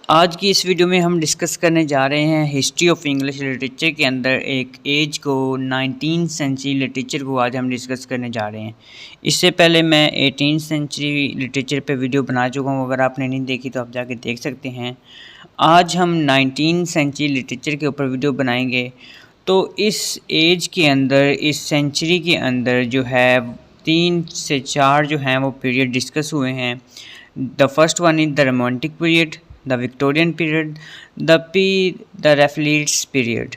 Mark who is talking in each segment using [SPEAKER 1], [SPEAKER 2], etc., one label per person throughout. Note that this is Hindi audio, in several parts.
[SPEAKER 1] आज की इस वीडियो में हम डिस्कस करने जा रहे हैं हिस्ट्री ऑफ इंग्लिश लिटरेचर के अंदर एक एज को 19th सेंचुरी लिटरेचर को आज हम डिस्कस करने जा रहे हैं। इससे पहले मैं 18th सेंचुरी लिटरेचर पे वीडियो बना चुका हूँ, अगर आपने नहीं देखी तो आप जाके देख सकते हैं। आज हम 19th सेंचुरी लिटरेचर के ऊपर वीडियो बनाएंगे। तो इस एज के अंदर, इस सेंचुरी के अंदर जो है 3 से 4 जो हैं वो पीरियड डिस्कस हुए हैं। The first one is the romantic period, the Victorian period, the रेफलेट्स पीरियड।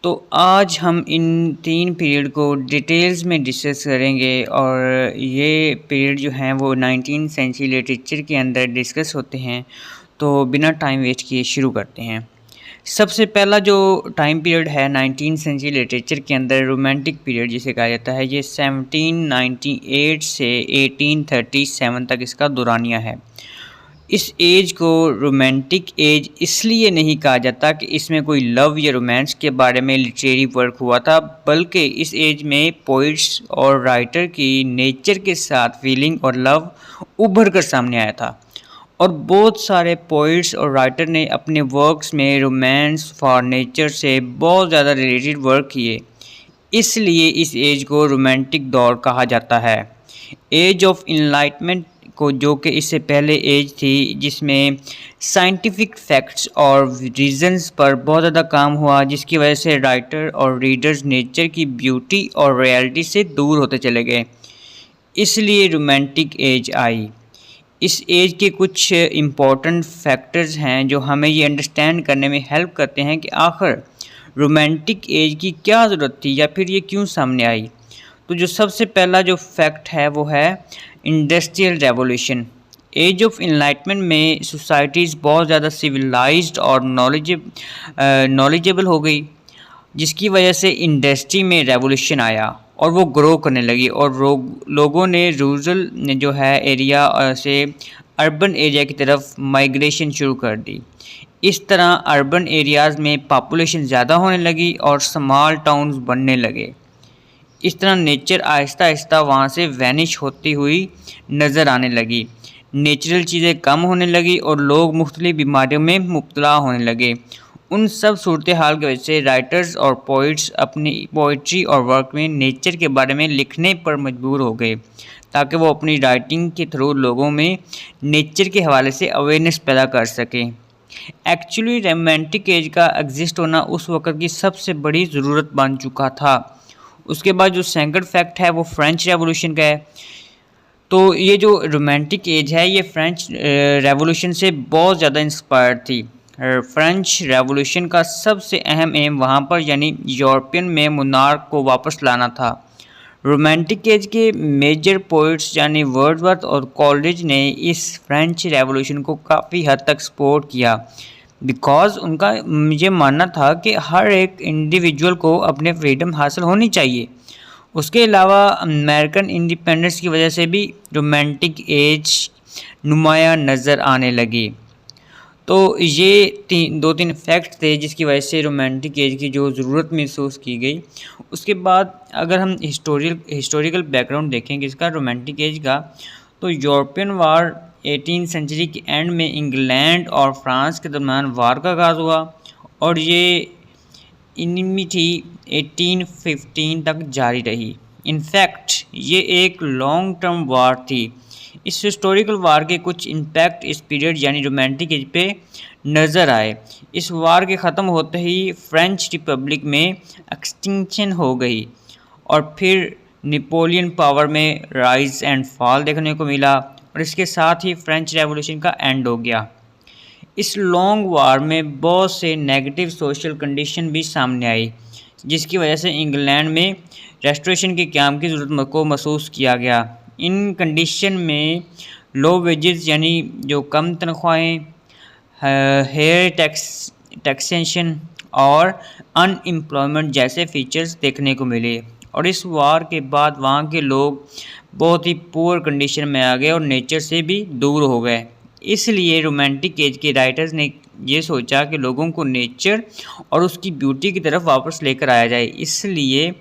[SPEAKER 1] तो आज हम इन 3 पीरियड को डिटेल्स में डिस्कस करेंगे और ये पीरियड जो हैं वो 19th सेंचुरी लिटरेचर के अंदर डिस्कस होते हैं। तो बिना टाइम वेस्ट किए शुरू करते हैं। सबसे पहला जो टाइम पीरियड है 19th सेंचुरी लिटरेचर के अंदर रोमांटिक पीरियड जिसे कहा जाता है, ये 1798 से 1837 तक इसका दौरानिया है। इस एज को रोमांटिक एज इसलिए नहीं कहा जाता कि इसमें कोई लव या रोमांस के बारे में लिटरेरी वर्क हुआ था, बल्कि इस एज में पोइट्स और राइटर की नेचर के साथ फीलिंग और लव उभर कर सामने आया था। और बहुत सारे पोइट्स और राइटर ने अपने वर्क्स में रोमांस फॉर नेचर से बहुत ज़्यादा रिलेटेड वर्क किए, इसलिए इस एज को रोमांटिक दौर कहा जाता है। एज ऑफ इनलाइटमेंट को, जो कि इससे पहले एज थी जिसमें साइंटिफिक फैक्ट्स और रीजंस पर बहुत ज़्यादा काम हुआ, जिसकी वजह से राइटर और रीडर्स नेचर की ब्यूटी और रियलिटी से दूर होते चले गए, इसलिए रोमांटिक एज आई। इस एज के कुछ इम्पॉर्टेंट फैक्टर्स हैं जो हमें ये अंडरस्टैंड करने में हेल्प करते हैं कि आखिर रोमांटिक एज की क्या ज़रूरत थी या फिर ये क्यों सामने आई। तो जो सबसे पहला जो फैक्ट है वो है industrial revolution. Age of enlightenment में सोसाइटीज़ बहुत ज़्यादा सिविलाइज्ड और नॉलेजेबल हो गई, जिसकी वजह से इंडस्ट्री में रेवोल्यूशन आया और वो ग्रो करने लगी और लोगों ने रूरल जो है एरिया से अर्बन एरिया की तरफ माइग्रेशन शुरू कर दी। इस तरह अर्बन एरियाज़ में पॉपुलेशन ज़्यादा होने लगी और स्मॉल टाउन्स बनने लगे। इस तरह नेचर आहिस्ता आहिस्ता वहाँ से वैनिश होती हुई नज़र आने लगी। नेचुरल चीज़ें कम होने लगी और लोग मुख्तलिफ बीमारियों में मुब्तला होने लगे। उन सब सूरत हाल की वजह से राइटर्स और पोइट्स अपनी पोइट्री और वर्क में नेचर के बारे में लिखने पर मजबूर हो गए, ताकि वो अपनी राइटिंग के थ्रू लोगों में नेचर के हवाले से अवेयरनेस पैदा कर सकें। एक्चुअली रोमांटिक एज का एग्जिस्ट होना उस वक़्त की सबसे बड़ी ज़रूरत बन चुका था। उसके बाद जो सेकंड फैक्ट है वो फ्रेंच रेवोल्यूशन का है। तो ये जो रोमांटिक एज है ये फ्रेंच रेवोल्यूशन से बहुत ज़्यादा इंस्पायर्ड थी। फ्रेंच रेवोल्यूशन का सबसे अहम एम वहाँ पर यानी यूरोपियन में मोनार्क को वापस लाना था। रोमांटिक एज के मेजर पोइट्स यानी वर्ड्सवर्थ और कॉलरिज ने इस फ्रेंच रेवोल्यूशन को काफ़ी हद तक सपोर्ट किया, बिकॉज़ उनका मुझे मानना था कि हर एक इंडिविजुअल को अपने फ्रीडम हासिल होनी चाहिए। उसके अलावा अमेरिकन इंडिपेंडेंस की वजह से भी रोमांटिक एज नुमाया नज़र आने लगी। तो ये दो तीन फैक्ट थे जिसकी वजह से रोमांटिक एज की जो ज़रूरत महसूस की गई। उसके बाद अगर हम हिस्टोरिकल बैकग्राउंड देखेंगे इसका रोमांटिक एज का, तो यूरोपियन वार 18th सेंचुरी के एंड में इंग्लैंड और फ्रांस के दरमियान वार का आगाज़ हुआ और ये इनिमिटी 1815 तक जारी रही। इनफैक्ट ये एक लॉन्ग टर्म वार थी। इस हिस्टोरिकल वार के कुछ इम्पैक्ट इस पीरियड यानी रोमांटिक एज पे नज़र आए। इस वार के ख़त्म होते ही फ्रेंच रिपब्लिक में एक्सटिंक्शन हो गई और फिर नेपोलियन पावर में राइज एंड फॉल देखने को मिला और इसके साथ ही फ्रेंच रेवोल्यूशन का एंड हो गया। इस लॉन्ग वार में बहुत से नेगेटिव सोशल कंडीशन भी सामने आई, जिसकी वजह से इंग्लैंड में रेस्टोरेशन के क़याम की ज़रूरत को महसूस किया गया। इन कंडीशन में लो वेजेस यानी जो कम तनख्वाहें, हेयर टैक्सेशन और अनएम्प्लॉयमेंट जैसे फीचर्स देखने को मिले और इस वार के बाद वहाँ के लोग बहुत ही पुअर कंडीशन में आ गए और नेचर से भी दूर हो गए। इसलिए रोमांटिक एज के राइटर्स ने ये सोचा कि लोगों को नेचर और उसकी ब्यूटी की तरफ वापस लेकर आया जाए, इसलिए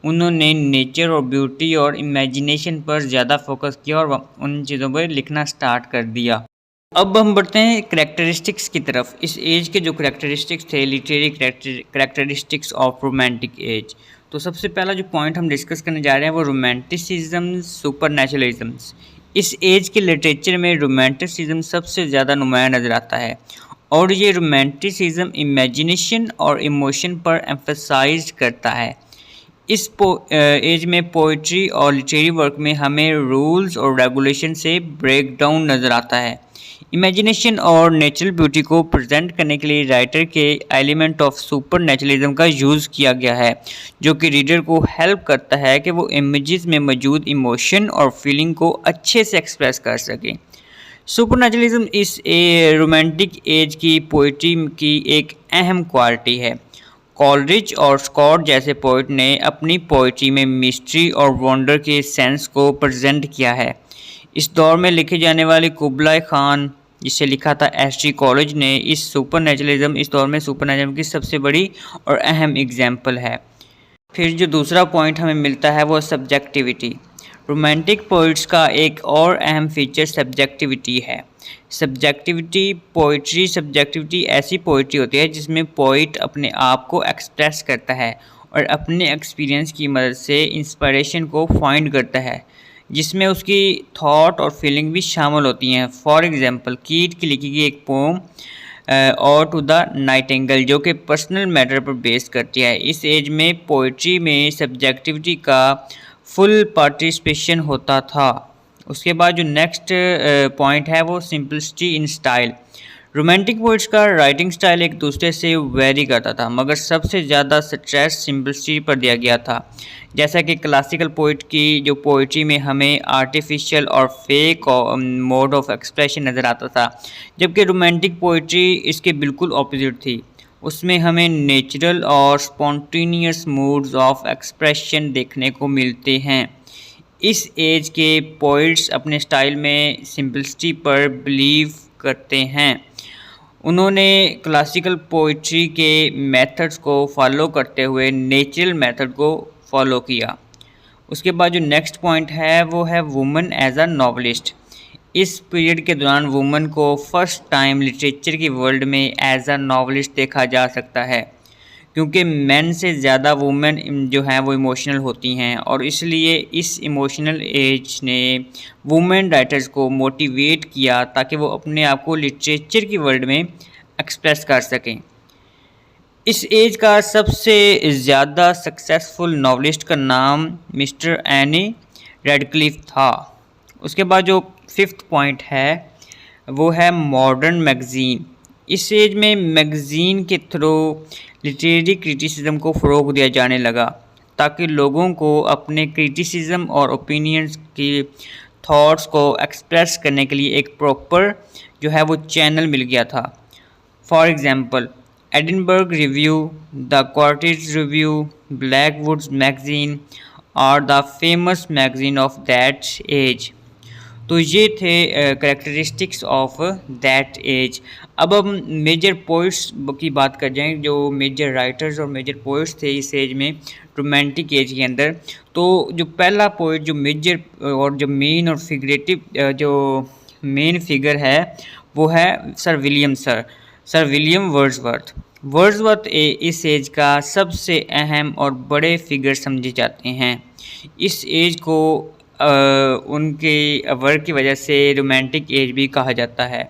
[SPEAKER 1] उन्होंने नेचर और ब्यूटी और इमेजिनेशन पर ज़्यादा फोकस किया और उन चीज़ों पर लिखना स्टार्ट कर दिया। अब हम बढ़ते हैं करैक्टरिस्टिक्स की तरफ। इस एज के जो करैक्टरिस्टिक्स थे, literary characteristics of romantic as. तो सबसे पहला जो पॉइंट हम डिस्कस करने जा रहे हैं वो रोमांटिसिज्म, सुपरनैचुरलिज्म्स। इस एज के लिटरेचर में रोमांटिसिज्म सबसे ज़्यादा नुमाया नज़र आता है और ये रोमांटिसिज्म इमेजिनेशन और इमोशन पर एम्फसाइज करता है। इस एज में पोइट्री और लिटरेरी वर्क में हमें रूल्स और रेगुलेशन से ब्रेक डाउन नज़र आता है। इमेजिनेशन और नेचुरल ब्यूटी को प्रेजेंट करने के लिए राइटर के एलिमेंट ऑफ सुपर नेचुरलिज्म का यूज़ किया गया है, जो कि रीडर को हेल्प करता है कि वो इमेजेस में मौजूद इमोशन और फीलिंग को अच्छे से एक्सप्रेस कर सकें। सुपर नेचुरलिज्म इस रोमांटिक एज की पोइट्री की एक अहम क्वालिटी है। कॉलरिज और स्कॉट जैसे पोइट ने अपनी पोइट्री में मिस्ट्री और वंडर के सेंस को प्रेजेंट किया है। इस दौर में लिखे जाने वाले कुबलाई खान, जिसे लिखा था एस.टी. कॉलेज ने, इस दौर में सुपर नेचुरलिज्म की सबसे बड़ी और अहम एग्जाम्पल है। फिर जो दूसरा पॉइंट हमें मिलता है वो सब्जेक्टिविटी। रोमांटिक पोइट्स का एक और अहम फीचर सब्जेक्टिविटी है। सब्जेक्टिविटी ऐसी पोइट्री होती है जिसमें पोइट अपने आप को एक्सप्रेस करता है और अपने एक्सपीरियंस की मदद से इंस्पिरेशन को फाइंड करता है, जिसमें उसकी थॉट और फीलिंग भी शामिल होती हैं। फॉर एग्जांपल, कीट की लिखी गई एक पोम और टू द नाइटिंगेल, जो कि पर्सनल मैटर पर बेस करती है। इस एज में पोइट्री में सब्जेक्टिविटी का फुल पार्टिसिपेशन होता था। उसके बाद जो नेक्स्ट पॉइंट है वो simplicity in style. Romantic poets का राइटिंग स्टाइल एक दूसरे से वेरी करता था, मगर सबसे ज़्यादा स्ट्रेस सिंपलिसिटी पर दिया गया था। जैसा कि क्लासिकल पोइट की जो पोइट्री में हमें आर्टिफिशियल और फेक मोड ऑफ एक्सप्रेशन नज़र आता था, जबकि रोमांटिक पोइट्री इसके बिल्कुल ऑपोजिट थी। उसमें हमें नेचुरल और स्पॉन्टेनियस मूड्स ऑफ एक्सप्रेशन देखने को मिलते हैं। इस एज के पोइट्स अपने स्टाइल में सिंपलिसिटी पर बिलीव करते हैं। उन्होंने क्लासिकल पोइट्री के मेथड्स को फॉलो करते हुए नेचुरल मेथड को फॉलो किया। उसके बाद जो नेक्स्ट पॉइंट है वो है वुमेन एज अ नॉवलिस्ट। इस पीरियड के दौरान वुमेन को फर्स्ट टाइम लिटरेचर की वर्ल्ड में एज अ नॉवलिस्ट देखा जा सकता है, क्योंकि मेन से ज़्यादा वुमेन जो हैं वो इमोशनल होती हैं और इसलिए इस इमोशनल एज ने वुमेन राइटर्स को मोटिवेट किया ताकि वो अपने आप को लिटरेचर की वर्ल्ड में एक्सप्रेस कर सकें। इस एज का सबसे ज़्यादा सक्सेसफुल नॉवलिस्ट का नाम मिस्टर एनी रेडक्लिफ था। उसके बाद जो फिफ्थ पॉइंट है वो है मॉडर्न मैगज़ीन। इस एज में मैगज़ीन के थ्रू लिटरेरी क्रिटिसिज्म को फ़रोग दिया जाने लगा ताकि लोगों को अपने क्रिटिसिज्म और ओपिनियंस की थॉट्स को एक्सप्रेस करने के लिए एक प्रॉपर जो है वो चैनल मिल गया था। For example, Edinburgh review, the quarterly review, Blackwood's magazine और the famous magazine of that age. तो ये थे करेक्टरिस्टिक्स ऑफ दैट एज। अब हम मेजर पोइट्स की बात कर जाएँ, जो मेजर राइटर्स और मेजर पोइट्स थे इस एज में, रोमांटिक एज के अंदर। तो जो पहला पोइट जो मेजर और जो मेन और फिगरेटिव जो मेन फिगर है वो है सर विलियम वर्ड्सवर्थ इस एज का सबसे अहम और बड़े फिगर समझे जाते हैं। इस एज को उनके वर्क की वजह से रोमांटिक एज भी कहा जाता है,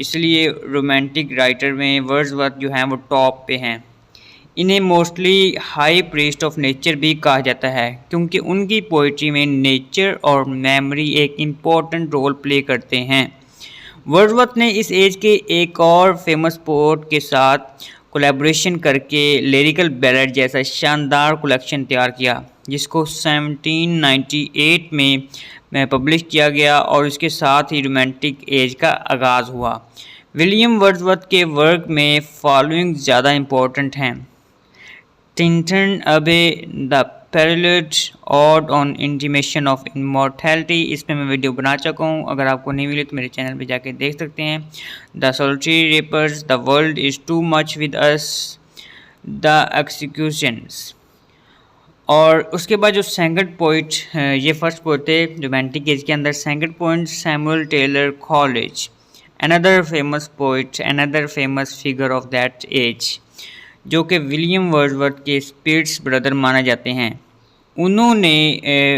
[SPEAKER 1] इसलिए रोमांटिक राइटर में वर्ड्सवर्थ जो हैं वो टॉप पे हैं। इन्हें mostly high priest of nature भी कहा जाता है, क्योंकि उनकी पोइट्री में नेचर और मेमोरी एक इम्पॉर्टेंट रोल प्ले करते हैं। वर्ड्सवर्थ ने इस एज के एक और फेमस पोएट के साथ कोलैबोरेशन करके लिरिकल बैलेड जैसा शानदार कलेक्शन तैयार किया, जिसको 1798 में पब्लिश किया गया और इसके साथ ही रोमांटिक एज का आगाज़ हुआ। विलियम वर्ड्सवर्थ के वर्क में फॉलोइंग ज़्यादा इम्पोर्टेंट हैं: Tintern Abbey, the Prelude, ode on intimation of immortality. इस पर मैं वीडियो बना चुका हूँ, अगर आपको नहीं मिली तो मेरे चैनल पे जाके देख सकते हैं। The solitary reapers, the world is too much with us, the excursions. और उसके बाद जो सेकंड पोइट, ये फर्स्ट पोइट थे रोमांटिक एज के अंदर। Second poet Samuel Taylor Coleridge another famous poet, another famous figure of that age, जो कि विलियम वर्ड्सवर्थ के स्पिट्स ब्रदर माने जाते हैं। उन्होंने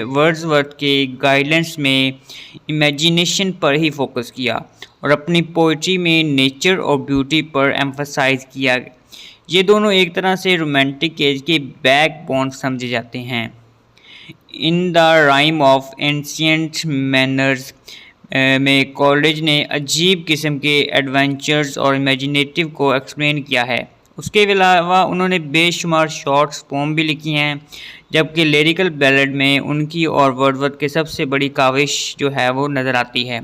[SPEAKER 1] वर्ड्सवर्थ के गाइडलाइंस में इमेजिनेशन पर ही फोकस किया और अपनी पोइट्री में नेचर और ब्यूटी पर एम्फसाइज किया। ये दोनों एक तरह से रोमांटिक एज के बैकबोन समझे जाते हैं। In the rhyme of ancient manners में कॉलेज ने अजीब किस्म के एडवेंचर्स और इमेजिनेटिव को एक्सप्लेन किया है। उसके अलावा उन्होंने बेशुमार शॉर्ट्स पोम भी लिखी हैं, जबकि लिरिकल बैलेड में उनकी और वर्ड्सवर्थ के सबसे बड़ी काविश जो है वो नज़र आती है।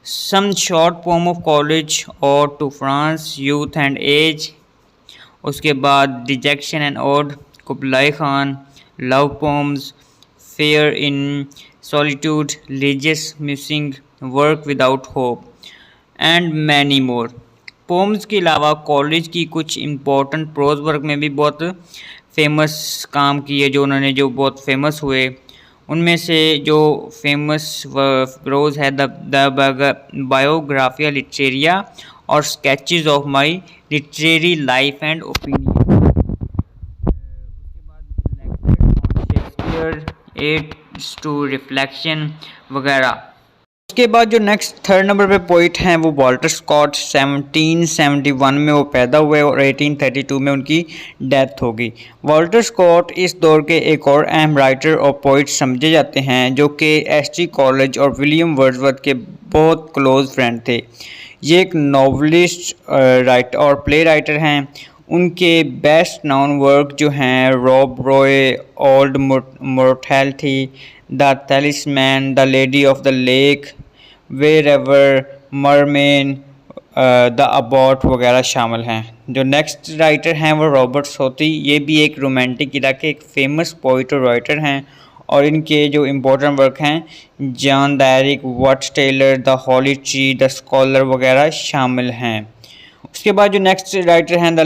[SPEAKER 1] Some short poem of Coleridge और to France, youth and age, उसके बाद dejection and ode, Kubla Khan, love poems, fears in solitude, religious musing, work without hope and many more. Poems के अलावा कॉलेज की कुछ इम्पोर्टेंट प्रोज वर्क में भी बहुत फेमस काम किए, जो उन्होंने जो बहुत फेमस हुए। उनमें से जो फेमस प्रोज है द बायोग्राफिया लिटरेरिया और sketches of my literary life and opinion. उसके बाद शेक्सपियर, एड्स टू रिफ्लेक्शन वगैरह। उसके बाद जो नेक्स्ट थर्ड नंबर पे पोइट हैं वो वाल्टर स्कॉट। 1771 में वो पैदा हुए और 1832 में उनकी डेथ हो गई। वाल्टर स्कॉट इस दौर के एक और अहम राइटर और पोइट समझे जाते हैं, जो कि एसटी कॉलेज और विलियम वर्ड्सवर्थ के बहुत क्लोज फ्रेंड थे। ये एक नॉवलिस्ट राइटर और प्ले राइटर हैं। उनके बेस्ट नाउन वर्क जो हैं Rob Roy, old mortality, the talisman, the lady of the lake, Waverley, Marmion, the abbot वगैरह शामिल हैं। जो नेक्स्ट राइटर हैं वो रॉबर्ट सोथी। ये भी एक रोमांटिक इरा के एक फेमस पोइट और राइटर हैं और इनके जो इम्पोर्टेंट वर्क हैं John the Eric, Watts Taylor, the holy tree, the scholar वगैरह शामिल हैं। उसके बाद जो नेक्स्ट राइटर हैं द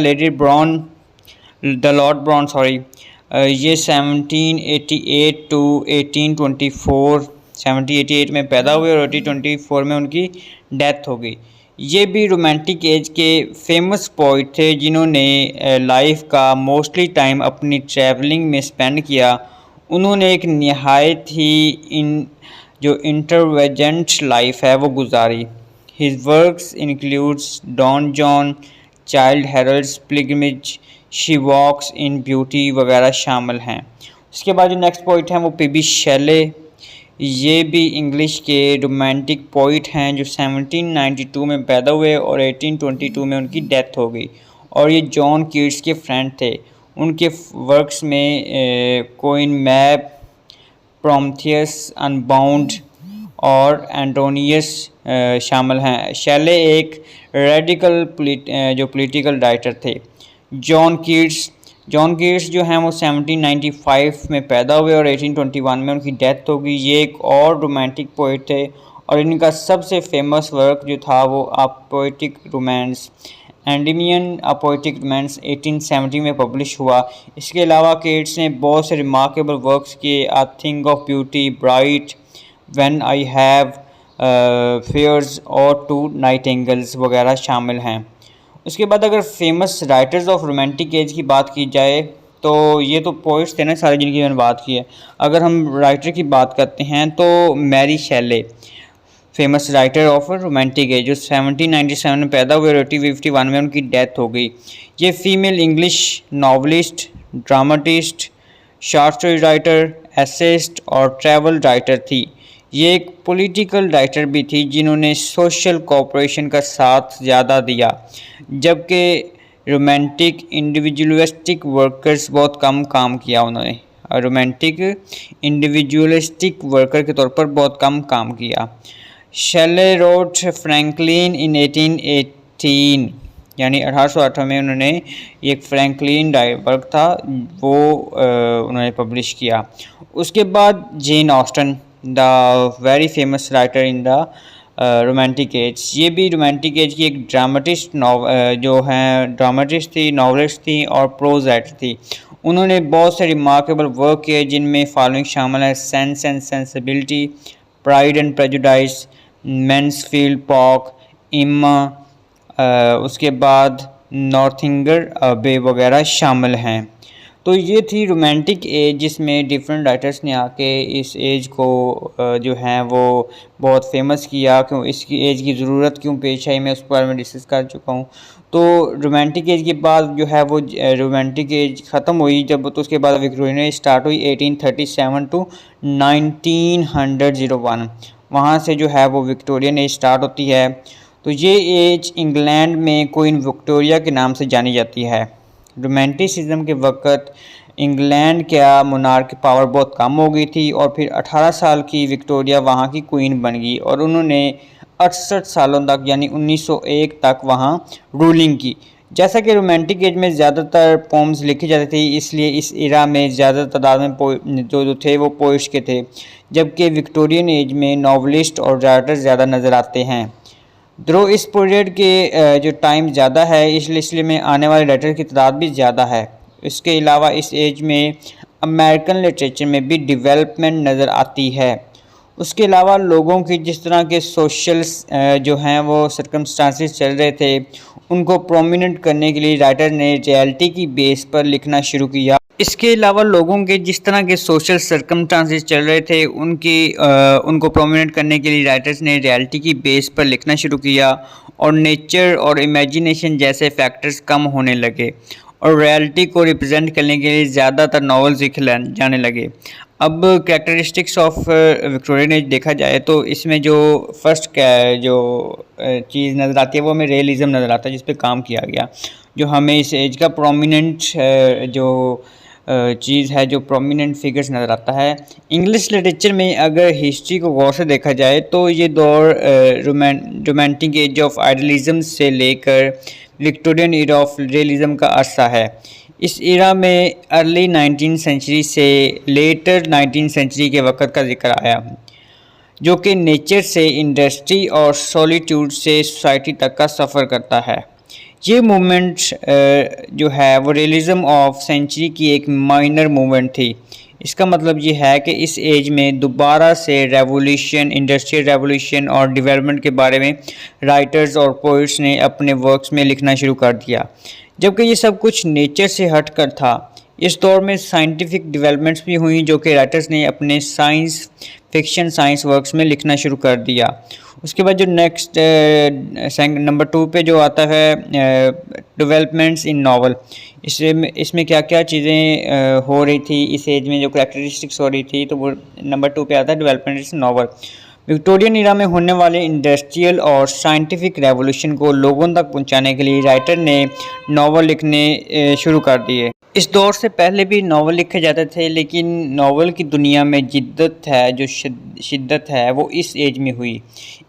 [SPEAKER 1] लॉर्ड ब्राउन सॉरी, ये 1788 टू 1824 1788 में पैदा हुए और 1824 में उनकी डेथ हो गई। ये भी रोमांटिक एज के फेमस पोइट थे, जिन्होंने लाइफ का मोस्टली टाइम अपनी ट्रैवलिंग में स्पेंड किया। उन्होंने एक नहायत ही जो इंटरवेजेंट लाइफ है वो गुजारी। His works includes Don Juan, Childe Harold's, pilgrimage, she walks in beauty वगैरह शामिल हैं। उसके बाद जो नेक्स्ट पोइट हैं वो पी.बी. शेले। ये भी इंग्लिश के रोमांटिक पोइट हैं जो 1792 में पैदा हुए और 1822 में उनकी डेथ हो गई और ये जॉन कीट्स के फ्रेंड थे। उनके वर्क्स में कोइन मैप, प्रोमेथियस, अनबाउंड और एंटोनियस शामिल हैं। शेले एक रेडिकल जो पॉलिटिकल राइटर थे। जॉन कीट्स जो हैं वो 1795 में पैदा हुए और 1821 में उनकी डेथ हो गई। ये एक और रोमांटिक पोइट थे और इनका सबसे फेमस वर्क जो था वो a poetic romance, Endymion a poetic romance 1870 में पब्लिश हुआ। इसके अलावा कीट्स ने बहुत से रिमार्केबल वर्क्स किए, a thing of beauty, bright, when I have fears और टू नाइटिंगेल्स वगैरह शामिल हैं। उसके बाद अगर famous writers of romantic age की बात की जाए तो ये तो पोइट्स थे ना सारे जिनकी मैंने बात की है। अगर हम राइटर की बात करते हैं तो Mary Shelley famous writer of romantic age, जो 1797 में पैदा हुए और 1851 में उनकी डेथ हो गई। ये female English novelist, dramatist, short story writer, essayist और ट्रैवल राइटर थी। ये एक पॉलिटिकल राइटर भी थी जिन्होंने सोशल कोऑपरेशन का साथ ज़्यादा दिया, जबकि रोमांटिक इंडिविजुअलिस्टिक वर्कर्स बहुत कम काम किया उन्होंने। रोमांटिक इंडिविजुअलिस्टिक वर्कर के तौर पर बहुत कम काम किया। शेले रोट फ्रैंकलिन इन 1818 यानी 1818 में उन्होंने एक फ्रैंकलिन वर्क था वो उन्होंने पब्लिश किया। उसके बाद Jane Austen, the very famous writer in the romantic as. ये भी रोमांटिक एज की एक ड्रामेटिस्ट जो हैं ड्रामेटिस्ट थी, नॉवलिस्ट थी और प्रोज राइटर थी। उन्होंने बहुत से रिमार्केबल वर्क किए जिनमें फॉलोइंग शामिल है: sense and sensibility, pride and prejudice, Mansfield Park, Emma, उसके बाद नॉर्थिंगर बे वगैरह शामिल हैं। तो ये थी रोमांटिक एज, जिसमें डिफरेंट राइटर्स ने आके इस एज को जो है वो बहुत फेमस किया। क्यों इसकी एज की ज़रूरत क्यों पेश आई, मैं उसके बारे में डिस्कस कर चुका हूँ। तो रोमांटिक एज के बाद जो है वो रोमांटिक एज ख़त्म हुई जब, तो उसके बाद विक्टोरियन एज स्टार्ट हुई 1837 टू 1901। वहाँ से जो है वो विक्टोरियन एज स्टार्ट होती है। तो ये एज इंग्लैंड में क्वीन विक्टोरिया के नाम से जानी जाती है। रोमांटिसिज्म के वक़्त इंग्लैंड का मोनार्क की पावर बहुत कम हो गई थी और फिर 18 साल की विक्टोरिया वहाँ की क्वीन बन गई और उन्होंने 68 सालों तक यानी 1901 तक वहाँ रूलिंग की। जैसा कि रोमांटिक एज में ज़्यादातर पोम्स लिखी जाती थी, इसलिए इस इरा में ज़्यादा तादाद में जो थे वो पोइट्स के थे, जबकि विक्टोरियन एज में नॉवलिस्ट और राइटर ज़्यादा नज़र आते हैं। द्रो इस पीरियड के जो टाइम ज़्यादा है, इसलिए में आने वाले राइटर की तादाद भी ज़्यादा है। इसके अलावा इस एज में अमेरिकन लिटरेचर में भी डेवलपमेंट नज़र आती है। उसके अलावा लोगों की जिस तरह के सोशल जो हैं वो सर्कमस्टांसेस चल रहे थे, उनको प्रोमिनेंट करने के लिए राइटर ने रियलिटी की बेस पर लिखना शुरू किया। इसके अलावा लोगों के जिस तरह के सोशल सर्कमस्टांसेस चल रहे थे, उनको प्रोमिनेंट करने के लिए राइटर्स ने रियलिटी की बेस पर लिखना शुरू किया और नेचर और इमेजिनेशन जैसे फैक्टर्स कम होने लगे और रियलिटी को रिप्रेजेंट करने के लिए ज़्यादातर नॉवेल्स लिखे जाने लगे। अब कैरेक्टरिस्टिक्स ऑफ विक्टोरियन एज देखा जाए तो इसमें जो फर्स्ट जो चीज़ नज़र आती है वो हमें रियलिज़म नज़र आता है, जिस पे काम किया गया, जो हमें इस एज का प्रोमिनेंट जो चीज़ है, जो प्रोमिनेंट फिगर्स नज़र आता है। इंग्लिश लिटरेचर में अगर हिस्ट्री को गौर से देखा जाए तो ये दौर रोमांटिक एज ऑफ आइडियलिज्म से लेकर विक्टोरियन एरा ऑफ रियलिज्म का अरसा है। इस एरा में अर्ली 19th सेंचुरी से लेटर 19th सेंचुरी के वक़्त का जिक्र आया, जो कि नेचर से इंडस्ट्री और सॉलिट्यूड से सोसाइटी तक का सफ़र करता है। ये मूवमेंट जो है वो रियलिज़म ऑफ सेंचुरी की एक माइनर मूवमेंट थी। इसका मतलब ये है कि इस एज में दोबारा से रेवोल्यूशन, इंडस्ट्रियल रेवोल्यूशन और डेवलपमेंट के बारे में राइटर्स और पोइट्स ने अपने वर्क्स में लिखना शुरू कर दिया, जबकि ये सब कुछ नेचर से हट कर था। इस दौर में साइंटिफिक डेवलपमेंट्स भी हुई, जो कि राइटर्स ने अपने साइंस फिक्शन साइंस वर्क्स में लिखना शुरू कर दिया। उसके बाद जो नेक्स्ट नंबर 2 पे जो आता है डेवलपमेंट्स इन नावल, इसमें क्या क्या चीज़ें हो रही थी इस एज में, जो कैरेक्टरिस्टिक्स हो रही थी, तो वो नंबर 2 पे आता है developments in novel. Victorian era में होने वाले इंडस्ट्रियल और साइंटिफिक रेवोल्यूशन को लोगों तक पहुंचाने के लिए राइटर ने नावल लिखने शुरू कर दिए। इस दौर से पहले भी नावल लिखे जाते थे, लेकिन नावल की दुनिया में जिद्दत है, जो शिद्दत है, वो इस एज में हुई।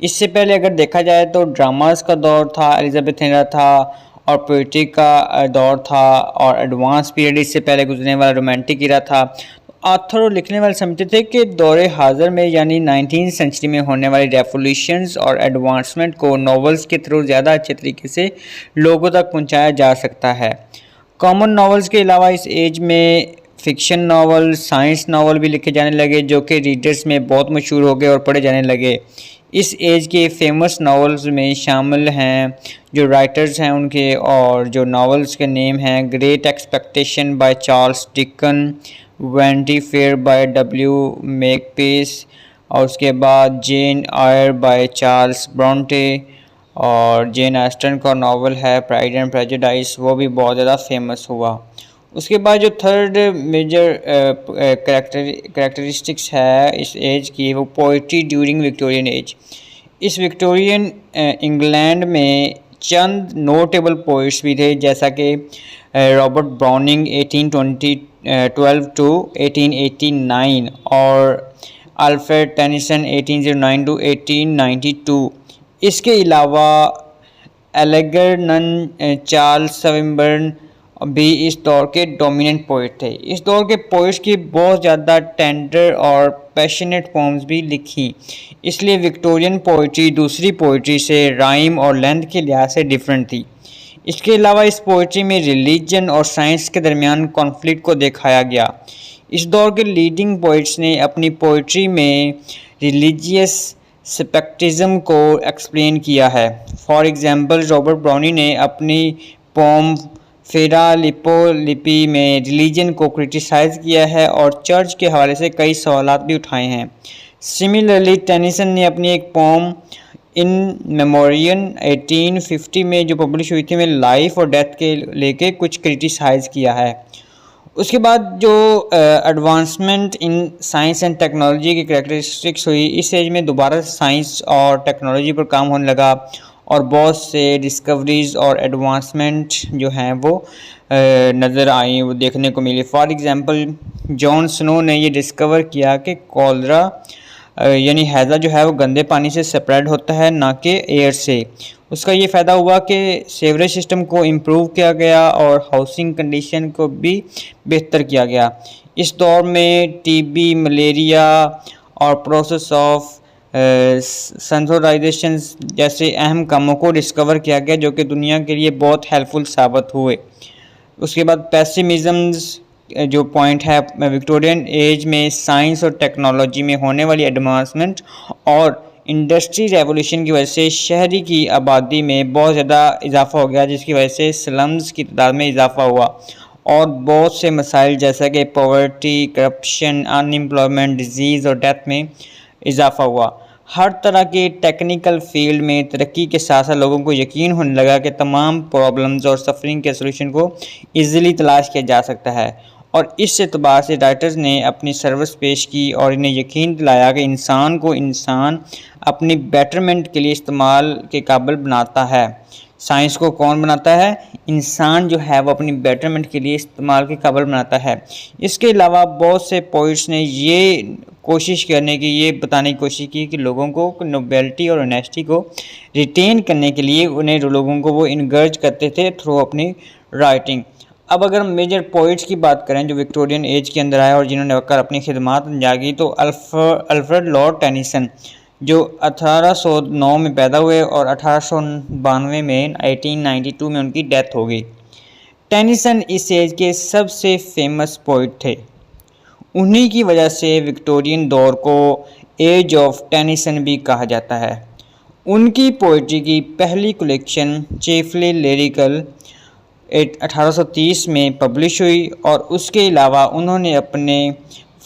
[SPEAKER 1] इससे पहले अगर देखा जाए तो ड्रामास का दौर था, एलिजाबेथन एरा था और पोइट्री का दौर था और एडवांस पीरियड इससे पहले गुजरने वाला रोमांटिक एरा था। ऑथर और लिखने वाले समझते थे कि दौरे हाज़र में यानी 19th सेंचुरी में होने वाली रेवोल्यूशंस और एडवांसमेंट को नॉवेल्स के थ्रू ज़्यादा अच्छे तरीके से लोगों तक पहुंचाया जा सकता है। कॉमन नॉवेल्स के अलावा इस एज में फ़िक्शन नावल, साइंस नावल भी लिखे जाने लगे, जो कि रीडर्स में बहुत मशहूर हो गए और पढ़े जाने लगे। इस एज के फेमस नावल्स में शामिल हैं जो राइटर्स हैं उनके, और जो नावल्स के नेम हैं great expectation by Charles Dickens, vanity fair by W Makepeace, और उसके बाद जेन आयर बाय चार्ल्स ब्रॉन्टे, और जेन ऑस्टन का नावल है प्राइड एंड प्रेजुडिस, वो भी बहुत ज़्यादा फेमस हुआ। उसके बाद जो थर्ड मेजर कैरेक्टरिस्टिक्स है इस एज की, वो पोइट्री ड्यूरिंग विक्टोरियन एज। इस विक्टोरियन इंग्लैंड में चंद नोटेबल पोइट्स भी थे, जैसा कि रॉबर्ट ब्राउनिंग 1812 टू 1889 और अल्फ्रेड टेनिसन 1809 टू 1892। इसके अलावा एलेगरनन चार्ल्स सविम्बर्न भी इस दौर के डोमिनेंट पोइट थे। इस दौर के पोइट्स की बहुत ज़्यादा टेंडर और पैशनेट पोम्स भी लिखी, इसलिए विक्टोरियन पोइट्री दूसरी पोइट्री से राइम और लेंथ के लिहाज से डिफरेंट थी। इसके अलावा इस पोइट्री में रिलीजन और साइंस के दरमियान कॉन्फ्लिक्ट को दिखाया गया। इस दौर के लीडिंग पोइट्स ने अपनी पोइट्री में रिलीजियस स्पेक्टिज्म को एक्सप्लेन किया है। फॉर एग्जांपल रॉबर्ट ब्राउनी ने अपनी पोम फेरा लिपोलिपि में रिलीजन को क्रिटिसाइज़ किया है और चर्च के हवाले से कई सवालात भी उठाए हैं। सिमिलरली टेनिसन ने अपनी एक पोम इन मेमोरियम 1850 में जो पब्लिश हुई थी में लाइफ और डेथ के लेके कुछ क्रिटिसाइज़ किया है। उसके बाद जो advancement in science and technology की कैरेक्टरिस्टिक्स हुई, इस एज में दोबारा साइंस और टेक्नोलॉजी पर काम होने लगा और बहुत से डिस्कवरीज और एडवांसमेंट जो हैं वो नज़र आई, वो देखने को मिली। फॉर एग्जांपल जॉन स्नो ने ये डिस्कवर किया कि कॉलरा यानी हैज़ा जो है वो गंदे पानी से स्प्रेड होता है, ना कि एयर से। उसका ये फ़ायदा हुआ कि सीवरेज सिस्टम को इम्प्रूव किया गया और हाउसिंग कंडीशन को भी बेहतर किया गया। इस दौर में टीबी, मलेरिया और प्रोसेस ऑफ सेंसराइजेशन जैसे अहम कामों को डिस्कवर किया गया जो कि दुनिया के लिए बहुत हेल्पफुल साबित हुए। उसके बाद पेसिमिज़म्स जो पॉइंट है, विक्टोरियन एज में साइंस और टेक्नोलॉजी में होने वाली एडवांसमेंट और इंडस्ट्री रेवोल्यूशन की वजह से शहरी की आबादी में बहुत ज़्यादा इजाफा हो गया, जिसकी वजह से स्लम्स की तादाद में इजाफा हुआ और बहुत से मसाइल जैसा कि पॉवर्टी, करप्शन, अनएम्प्लॉयमेंट, डिजीज़ और डेथ में इजाफा हुआ। हर तरह के टेक्निकल फील्ड में तरक्की के साथ साथ लोगों को यकीन होने लगा कि तमाम प्रॉब्लम्स और सफरिंग के सलूशन को ईज़िली तलाश किया जा सकता है और इस एतबार से राइटर्स ने अपनी सर्विस पेश की और इन्हें यकीन दिलाया कि इंसान को इंसान अपनी बेटरमेंट के लिए इस्तेमाल के काबिल बनाता है। साइंस को कौन बनाता है? इंसान जो है वो अपनी बेटरमेंट के लिए इस्तेमाल के काबिल बनाता है। इसके अलावा बहुत से पोइट्स ने ये कोशिश करने की, ये बताने की कोशिश की कि लोगों को नोबेलिटी और ऑनेस्टी को रिटेन करने के लिए उन्हें लोगों को वो इनकरेज करते थे थ्रू अपनी राइटिंग। अब अगर मेजर पोइट्स की बात करें जो विक्टोरियन एज के अंदर आए और जिन्होंने वक्कर अपनी खिदमात अंजाम की, तो अल्फ्रेड लॉर्ड टेनिसन जो 1809 में पैदा हुए और 1892 में 1892 में उनकी डेथ हो गई। टेनिसन इस एज के सबसे फेमस पोइट थे। उन्हीं की वजह से विक्टोरियन दौर को एज ऑफ टेनिसन भी कहा जाता है। उनकी पोइट्री की पहली कलेक्शन चीफली लिरिकल 1830 में पब्लिश हुई और उसके अलावा उन्होंने अपने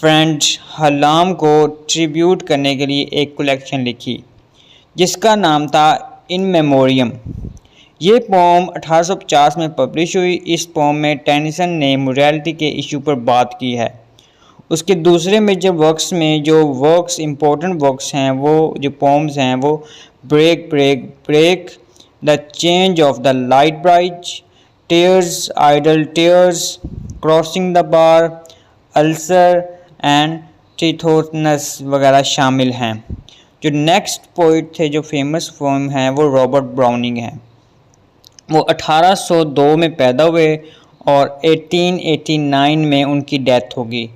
[SPEAKER 1] फ्रेंड हलाम को ट्रिब्यूट करने के लिए एक कलेक्शन लिखी जिसका नाम था इन मेमोरियम। ये पोम 1850 में पब्लिश हुई। इस पोम में टेनिसन ने मोरालिटी के इशू पर बात की है। उसके दूसरे मेजर वर्क्स में जो वर्क्स इम्पोर्टेंट वर्क्स हैं, वो जो पोम्स हैं वो break break break, the charge of the light brigade, tears idle tears, crossing the bar, Ulysses and Tithonus वगैरह शामिल हैं। जो नेक्स्ट पोइट थे जो फेमस पोम हैं वो रॉबर्ट ब्राउनिंग हैं। वो 1802 में पैदा हुए और 1889 में उनकी डेथ होगी।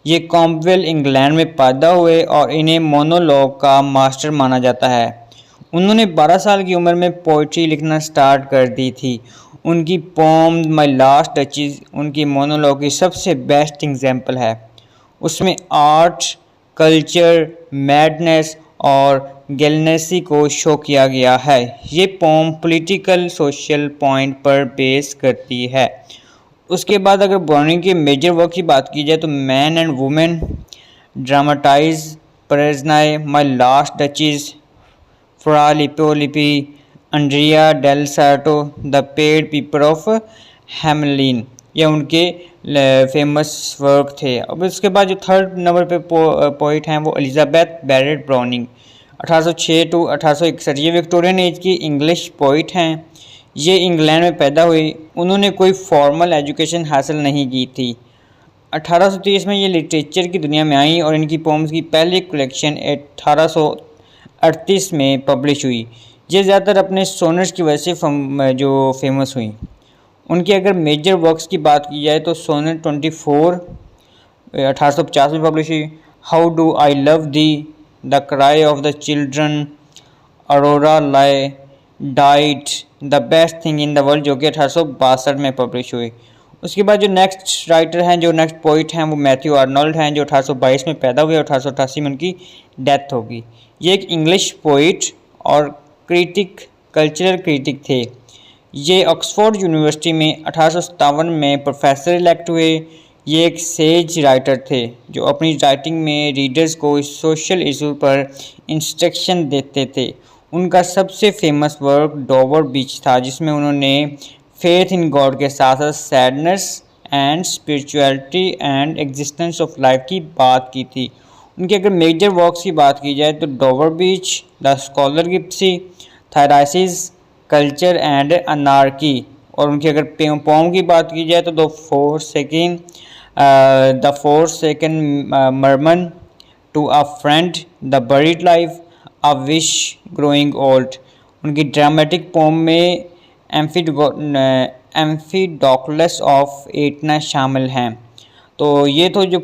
[SPEAKER 1] ये कॉम्पवेल इंग्लैंड में पैदा हुए और इन्हें मोनोलॉग का मास्टर माना जाता है। उन्होंने 12 साल की उम्र में पोइट्री लिखना स्टार्ट कर दी थी। उनकी पोम माय लास्ट डचेस उनकी मोनोलॉग की सबसे बेस्ट एग्जाम्पल है। उसमें आर्ट, कल्चर, मैडनेस और गैलनेसी को शो किया गया है। ये पोम पॉलिटिकल सोशल पॉइंट पर बेस करती है। उसके बाद अगर ब्राउनिंग के मेजर वर्क की बात की जाए तो men and women, dramatis, personae, my last duchess, Fra Lippo Lippi, Andrea del Sarto, the pied piper of Hamelin, ये उनके फेमस वर्क थे। अब उसके बाद जो थर्ड नंबर पे पोइट हैं वो एलिजाबेथ बैरेट ब्राउनिंग 1806 टू 1861। ये विक्टोरियन एज की इंग्लिश पोइट हैं। ये इंग्लैंड में पैदा हुई। उन्होंने कोई फॉर्मल एजुकेशन हासिल नहीं की थी। 1830 में ये लिटरेचर की दुनिया में आई और इनकी पोम्स की पहली कलेक्शन 1838 में पब्लिश हुई। ये ज़्यादातर अपने सोनेट्स की वजह से जो फेमस हुई। उनके अगर मेजर वर्क्स की बात की जाए तो सोनेट 24 1850 में पब्लिश हुई, how do I love the, the cry of the children, Arora lie, diet, the best thing in the world जो कि 1862 में पब्लिश हुई। उसके बाद जो नेक्स्ट राइटर हैं, जो नेक्स्ट पोइट हैं, वो मैथ्यू आर्नोल्ड हैं, जो 1822 में पैदा हुए और 1888 में उनकी डेथ होगी। ये एक इंग्लिश पोइट और क्रिटिक, कल्चरल क्रिटिक थे। ये ऑक्सफोर्ड यूनिवर्सिटी में 1857 में प्रोफेसर इलेक्ट हुए। ये एक सेज राइटर थे जो अपनी राइटिंग में रीडर्स को सोशल इशू पर इंस्ट्रक्शन देते थे। उनका सबसे फेमस वर्क डोवर बीच था, जिसमें उन्होंने फेथ इन गॉड के साथ साथ sadness and spirituality and existence of life की बात की थी। उनके अगर मेजर वर्क्स की बात की जाए तो Dover beach, the scholar gipsy, Thyrsis, culture and anarchy. और उनकी अगर पोम की बात की जाए तो the forsaken merman, to a friend, the buried life, a wish growing old. उनकी ड्रामेटिक पोम में एम्फीडोक्लस ऑफ एटना शामिल हैं। तो ये तो जो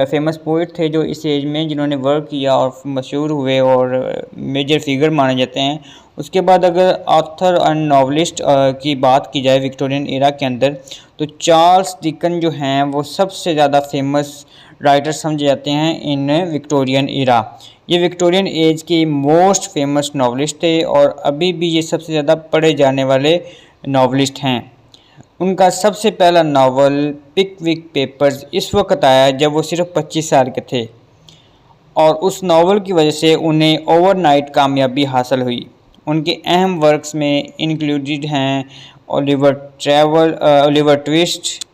[SPEAKER 1] फेमस पोइट थे जो इस एज में जिन्होंने वर्क किया और मशहूर हुए और मेजर फिगर माने जाते हैं। उसके बाद अगर ऑथर एंड नॉवलिस्ट की बात की जाए विक्टोरियन एरा के अंदर, तो चार्ल्स डिकन जो हैं वो सबसे ज़्यादा फेमस राइटर समझे जाते हैं इन विक्टोरियन एरा। ये विक्टोरियन एज के मोस्ट फेमस नॉवलिस्ट थे और अभी भी ये सबसे ज़्यादा पढ़े जाने वाले नॉवलिस्ट हैं। उनका सबसे पहला नावल पिकविक पेपर्स इस वक्त आया जब वो सिर्फ 25 साल के थे और उस नावल की वजह से उन्हें ओवरनाइट कामयाबी हासिल हुई। उनके अहम वर्क्स में इंक्लूडेड हैं Oliver Twist,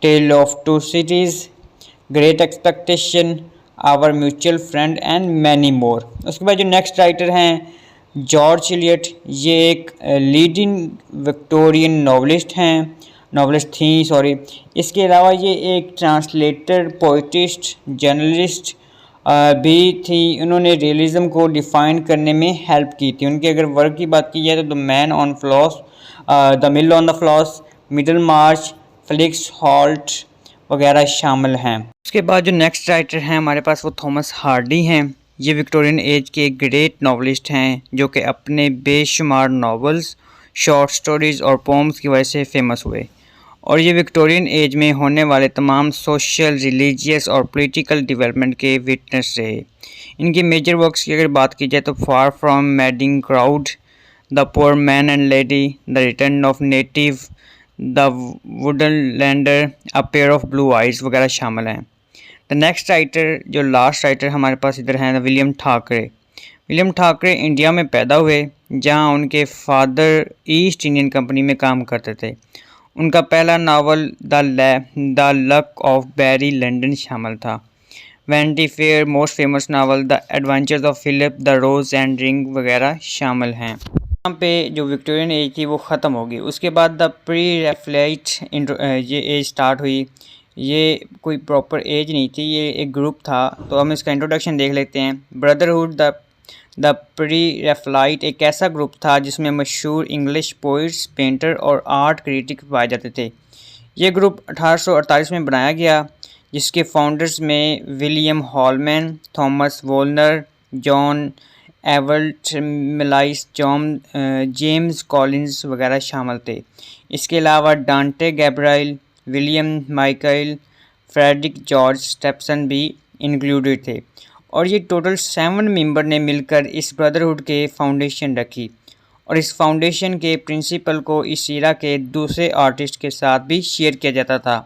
[SPEAKER 1] tale of two cities, great expectation, our mutual friend and many more. उसके बाद जो नेक्स्ट राइटर हैं जॉर्ज इलियट, ये एक लीडिंग विक्टोरियन नॉवलिस्ट थी। इसके अलावा ये एक ट्रांसलेटर, पोइटिस्ट, जर्नलिस्ट भी थी। उन्होंने रियलिज़म को डिफ़ाइन करने में हेल्प की थी। उनके अगर वर्क की बात की जाए तो the man on floss, the mill on the floss, middle March, flix halt वगैरह शामिल हैं। उसके बाद जो नेक्स्ट राइटर हैं हमारे पास वो थॉमस हार्डी हैं। ये विक्टोरियन एज के ग्रेट नॉवलिस्ट हैं जो कि अपने बेशुमार नॉवेल्स, शॉर्ट स्टोरीज़ और पोम्स की वजह से फेमस हुए और ये विक्टोरियन एज में होने वाले तमाम सोशल, रिलीजियस और पॉलिटिकल डेवलपमेंट के विटनेस रहे। इनके मेजर वर्क्स की अगर बात की जाए तो far from madding crowd, the poor man and lady, the return of native, the woodlander, a pair of blue eyes वगैरह शामिल हैं। द नेक्स्ट राइटर, जो लास्ट राइटर हमारे पास इधर हैं, William Thackeray. William Thackeray India में पैदा हुए जहां उनके फादर ईस्ट इंडियन कंपनी में काम करते थे। उनका पहला novel the luck of Barry London शामिल था। Vanity Fair, most famous novel the adventures of Philip, the rose and ring वगैरह शामिल हैं। यहाँ पे जो विक्टोरियन एज थी वो ख़त्म होगी। उसके बाद द प्री रेफ्लाइट ये एज स्टार्ट हुई। ये कोई प्रॉपर एज नहीं थी, ये एक ग्रुप था। तो हम इसका इंट्रोडक्शन देख लेते हैं। ब्रदरहुड द प्री रेफ्लाइट एक ऐसा ग्रुप था जिसमें मशहूर इंग्लिश पोइट्स, पेंटर और आर्ट क्रिटिक पाए जाते थे। ये ग्रुप 1848 में बनाया गया, जिसके फाउंडर्स में William Holman, Thomas Woolner, John Everett Millais, James Collinson वगैरह शामिल थे। इसके अलावा Dante Gabriel, William Michael, Frederic George Stephens भी इंक्लूडेड थे और ये टोटल 7 मेंबर ने मिलकर इस ब्रदरहुड के फाउंडेशन रखी और इस फाउंडेशन के प्रिंसिपल को इस एरा के दूसरे आर्टिस्ट के साथ भी शेयर किया जाता था।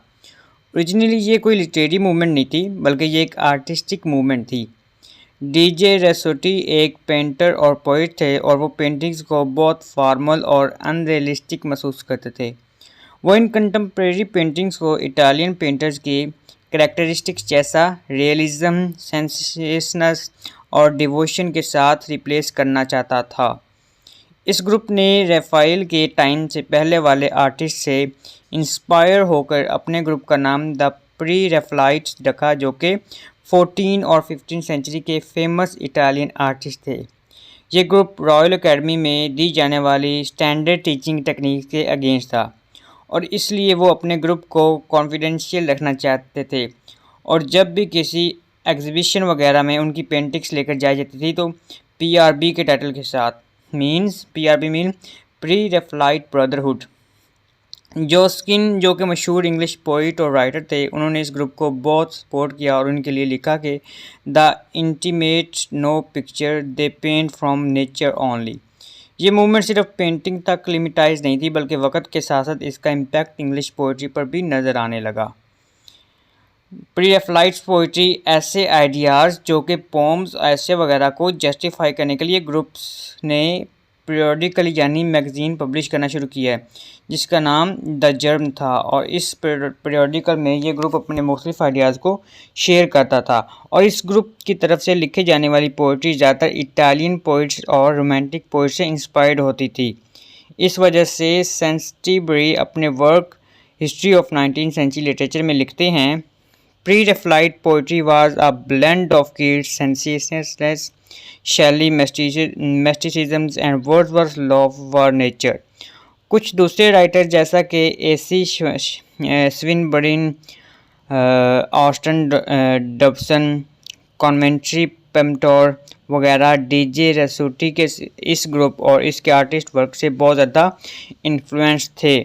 [SPEAKER 1] ओरिजिनली ये कोई लिटरेरी मूवमेंट नहीं थी बल्कि ये एक आर्टिस्टिक मूवमेंट थी। डीजे रेसोटी एक पेंटर और पोइट थे और वो पेंटिंग्स को बहुत फॉर्मल और अनरियलिस्टिक महसूस करते थे। वो इन कंटेम्प्रेरी पेंटिंग्स को इटालियन पेंटर्स की कैरेक्टरिस्टिक्स जैसा रियलिज्म, सेंसेशनस और डिवोशन के साथ रिप्लेस करना चाहता था। इस ग्रुप ने रैफाइल के टाइम से पहले वाले आर्टिस्ट से इंस्पायर होकर अपने ग्रुप का नाम द प्री रेफ्लाइट्स रखा, जो कि 14 और 15 सेंचुरी के फेमस इटालियन आर्टिस्ट थे। ये ग्रुप रॉयल एकेडमी में दी जाने वाली स्टैंडर्ड टीचिंग टेक्निक के अगेंस्ट था और इसलिए वो अपने ग्रुप को कॉन्फिडेंशियल रखना चाहते थे और जब भी किसी एग्जीबिशन वगैरह में उनकी पेंटिंग्स लेकर जाई जाती थी तो PRB के टाइटल के साथ, PRB मीन प्री रेफ्लाइट ब्रदरहुड। जोस्किन जो कि मशहूर इंग्लिश पोइट और राइटर थे, उन्होंने इस ग्रुप को बहुत सपोर्ट किया और उनके लिए लिखा कि the intimate no picture they paint from nature only. ये मूवमेंट सिर्फ पेंटिंग तक लिमिटाइज नहीं थी, बल्कि वक्त के साथ साथ इसका इम्पैक्ट इंग्लिश पोइट्री पर भी नज़र आने लगा। प्री राफेलाइट पोइट्री ऐसे आइडियाज़ जो कि पोम्स ऐसे वगैरह को जस्टिफाई करने के लिए ग्रुप्स ने पीरियोडिकली यानी मैगज़ीन पब्लिश करना शुरू किया है, जिसका नाम द जर्म था। और इस पीरियोडिकल में ये ग्रुप अपने मुख्तलिफ आइडियाज़ को शेयर करता था और इस ग्रुप की तरफ से लिखे जाने वाली पोइट्री ज़्यादातर इटालियन पोइट्स और रोमांटिक पोइट्स से इंस्पायर्ड होती थी। इस वजह से सेंसटिबरी अपने work history of 19th century literature में लिखते हैं, Pre-Raphaelite poetry was a blend of Keats' sensationalist, Shelley mysticism and Wordsworth's love for nature। कुछ दूसरे राइटर जैसा कि एसी स्विनबर्न, ऑस्टन डबसन, कॉन्वेंट्री पेम्टोर वगैरह डीजे रसूटी के इस ग्रुप और इसके आर्टिस्ट वर्क से बहुत ज़्यादा इन्फ्लुएंस थे।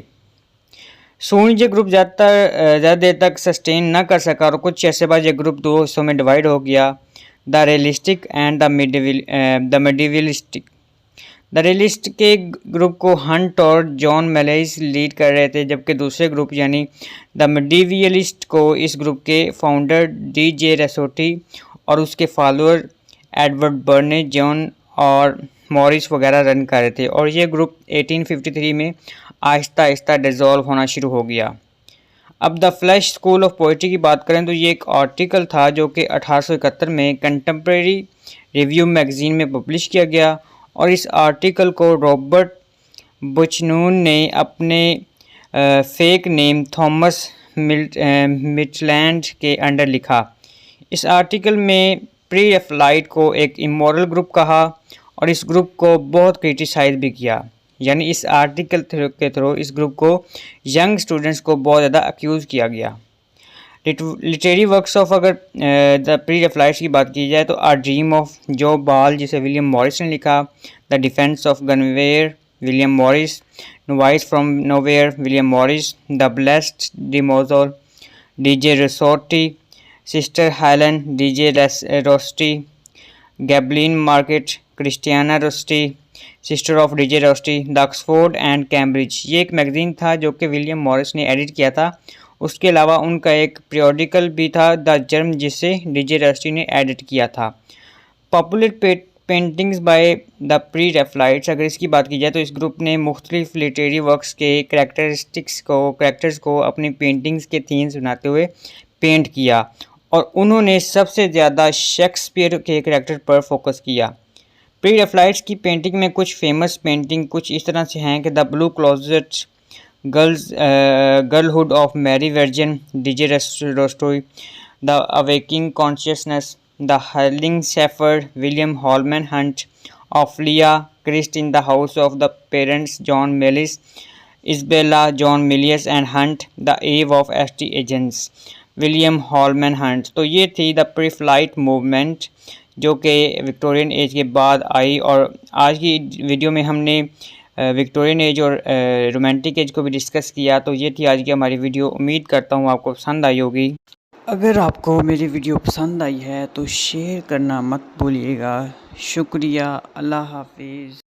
[SPEAKER 1] सोनी ये ग्रुप ज़्यादा देर तक सस्टेन ना कर सका और कुछ अरसे बाद ये ग्रुप दो हिस्सों में डिवाइड हो गया, the realistic and the medievalistic. The realist के ग्रुप को हंट और जॉन मेलेस लीड कर रहे थे, जबकि दूसरे ग्रुप यानी द मिडिवलिस्ट को इस ग्रुप के फाउंडर डीजे रसोटी और उसके फॉलोअर एडवर्ड बर्ने, जॉन और मॉरिस वगैरह रन कर रहे थे। और ये ग्रुप 1853 में आहिस्ता आहिस्ता डिज़ोल्व होना शुरू हो गया। अब the flash school of poetry की बात करें तो ये एक आर्टिकल था जो कि 1871 में कंटेम्प्रेरी रिव्यू मैगज़ीन में पब्लिश किया गया और इस आर्टिकल को रॉबर्ट बुचनून ने अपने फेक नेम थॉमस मिचलैंड के अंडर लिखा। इस आर्टिकल में प्री राफेलाइट को एक इमोरल ग्रुप कहा और इस ग्रुप को बहुत क्रिटिसाइज भी किया। यानी इस आर्टिकल के थ्रू इस ग्रुप को यंग स्टूडेंट्स को बहुत ज़्यादा अक्यूज़ किया गया। लिटरेरी वर्क्स ऑफ अगर द प्री राफेलाइट्स की बात की जाए तो आ ड्रीम ऑफ जो बाल जिसे विलियम मॉरिस ने लिखा, the defence of Guenevere William Morris, novice from nowhere William Morris, the blessed damozel D G Rossetti, sister Helen D G Rossetti, goblin market Christina Rossetti, sister of D G Rossetti, the Oxford and Cambridge. ये एक मैगज़ीन था जो कि विलियम मॉरिस ने एडिट किया था। उसके अलावा उनका एक पीरियोडिकल भी था द जर्म, जिसे डीजे रोस्टी ने एडिट किया था। Popular paintings by the pre Raphaelites अगर इसकी बात की जाए तो इस ग्रुप ने मुख्तलिफ लिटरेरी वर्क्स के कैरेक्टर्स को अपनी पेंटिंग्स के थीम्स बनाते हुए पेंट किया और उन्होंने सबसे ज़्यादा शेक्सपियर के कैरेक्टर पर फोकस किया। प्री राफेलाइट्स की पेंटिंग में कुछ फेमस पेंटिंग कुछ इस तरह से हैं कि the blue closet girlhood of Mary virgin D G Rossetti, the awakening consciousness, the hireling shepherd William Holman Hunt, Ophelia Christ in the house of the parents John Millais, Isabella John Millais and Hunt, the eve of St. Agnes William Holman Hunt. तो ये थी द प्री राफेलाइट मूवमेंट जो कि विक्टोरियन एज के बाद आई। और आज की वीडियो में हमने विक्टोरियन एज और रोमांटिक एज को भी डिस्कस किया। तो ये थी आज की हमारी वीडियो। उम्मीद करता हूँ आपको पसंद आई होगी। अगर आपको मेरी वीडियो पसंद आई है तो शेयर करना मत भूलिएगा। शुक्रिया। अल्लाह हाफिज़।